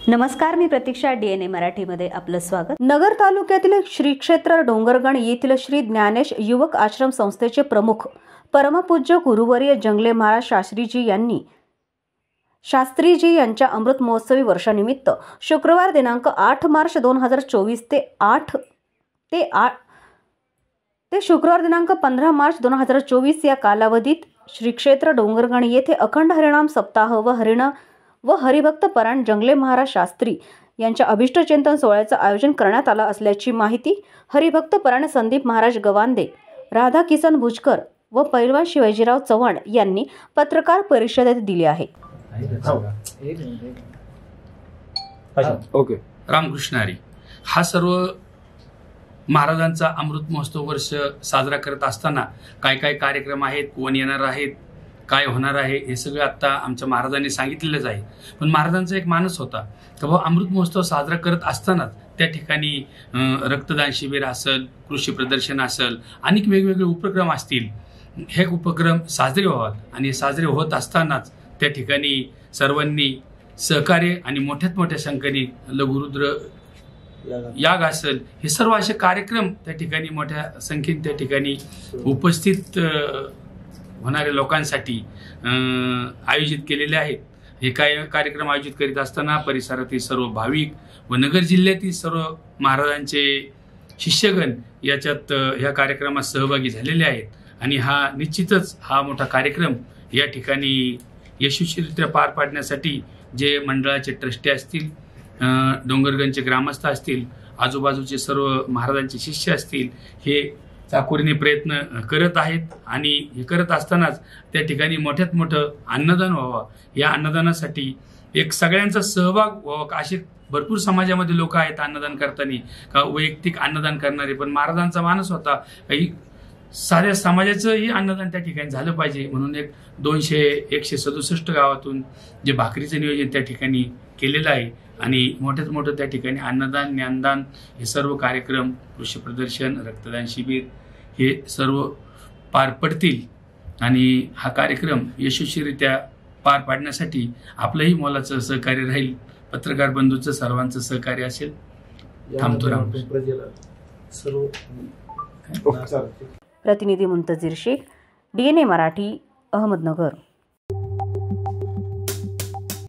नमस्कार, मी प्रतीक्षा. DNA मराठीमध्ये आपलं स्वागत. नगर तालुक्यातील श्री क्षेत्र डोंगरगण येथील श्री ज्ञानेश युवक आश्रम संस्थेचे प्रमुख परमपूज्य गुरुवर्य जंगले महाराज शास्त्रीजी यांच्या अमृत महोत्सवी वर्षानिमित्त शुक्रवार दिनांक 8 मार्च 2024 ते शुक्रवार दिनांक 15 मार्च 2024 या कालावधीत श्री क्षेत्र डोंगरगण येथे अखंड हरिनाम सप्ताह व हरिभक्त परायण जंगले महाराज शास्त्री यांच्या अभिष्टचिंतन सोहळ्याचं आयोजन करण्यात आलं असल्याची माहिती हरिभक्त परायण संदीप महाराज गवांदे, राधा किसन भुजकर व पैलवान शिवाजीराव चव्हाण यांनी पत्रकार परिषदेत दिली आहे. रामकृष्ण हरी. हा सर्व महाराजांचा अमृत महोत्सव वर्ष साजरा करत असताना काय काय कार्यक्रम आहेत, कोण येणार आहेत, काय होणार आहे, हे सगळं आता आमच्या महाराजांनी सांगितलेलंच आहे. पण महाराजांचा एक मानस होता की बाबा अमृत महोत्सव साजरा करत असतानाच त्या ठिकाणी रक्तदान शिबिर असेल, कृषी प्रदर्शन असेल, अनेक वेगवेगळे उपक्रम असतील. हे उपक्रम साजरे व्हावेत आणि साजरे होत असतानाच त्या ठिकाणी सर्वांनी सहकार्य आणि मोठ्यात मोठ्या संख्येने लघुरुद्र याग असेल, हे सर्व असे कार्यक्रम त्या ठिकाणी मोठ्या संख्येने त्या ठिकाणी उपस्थित होणाऱ्या लोकांसाठी आयोजित केलेले आहेत. हे कार्यक्रम आयोजित करीत असताना परिसरातील सर्व भाविक व नगर जिल्ह्यातील सर्व महाराजांचे शिष्यगण याच्यात या कार्यक्रमात सहभागी झालेले आहेत आणि हा निश्चितच हा मोठा कार्यक्रम या ठिकाणी यशस्वीरित्या पार पाडण्यासाठी जे मंडळाचे ट्रस्टी असतील, डोंगरगणचे ग्रामस्थ असतील, आजूबाजूचे सर्व महाराजांचे शिष्य असतील, हे चाकोरीने प्रयत्न करत आहेत आणि हे करत असतानाच त्या ठिकाणी मोठ्यात मोठं अन्नदान व्हावं. या अन्नदानासाठी एक सगळ्यांचा सहभाग व्हावा. असे भरपूर समाजामध्ये लोक आहेत अन्नदान करताना, का वैयक्तिक अन्नदान करणारे, पण महाराजांचा मानस होता काही साऱ्या समाजाचंही अन्नदान त्या ठिकाणी झालं पाहिजे. म्हणून एक 167 गावातून जे भाकरीचं नियोजन त्या ठिकाणी केलेलं आहे आणि मोठ्यात मोठं त्या ठिकाणी अन्नदान, ज्ञानदान हे सर्व कार्यक्रम, कृषी प्रदर्शन, रक्तदान शिबिर हे सर्व पार पडतील आणि हा कार्यक्रम यशस्वीरित्या पार पाडण्यासाठी आपलंही मोलाचं सहकार्य राहील. पत्रकार बंधूंचं सर्वांचं सहकार्य असेल. थांबतो. राम. प्रतिनिधी मुंतजीर शेख, DNA मराठी, अहमदनगर.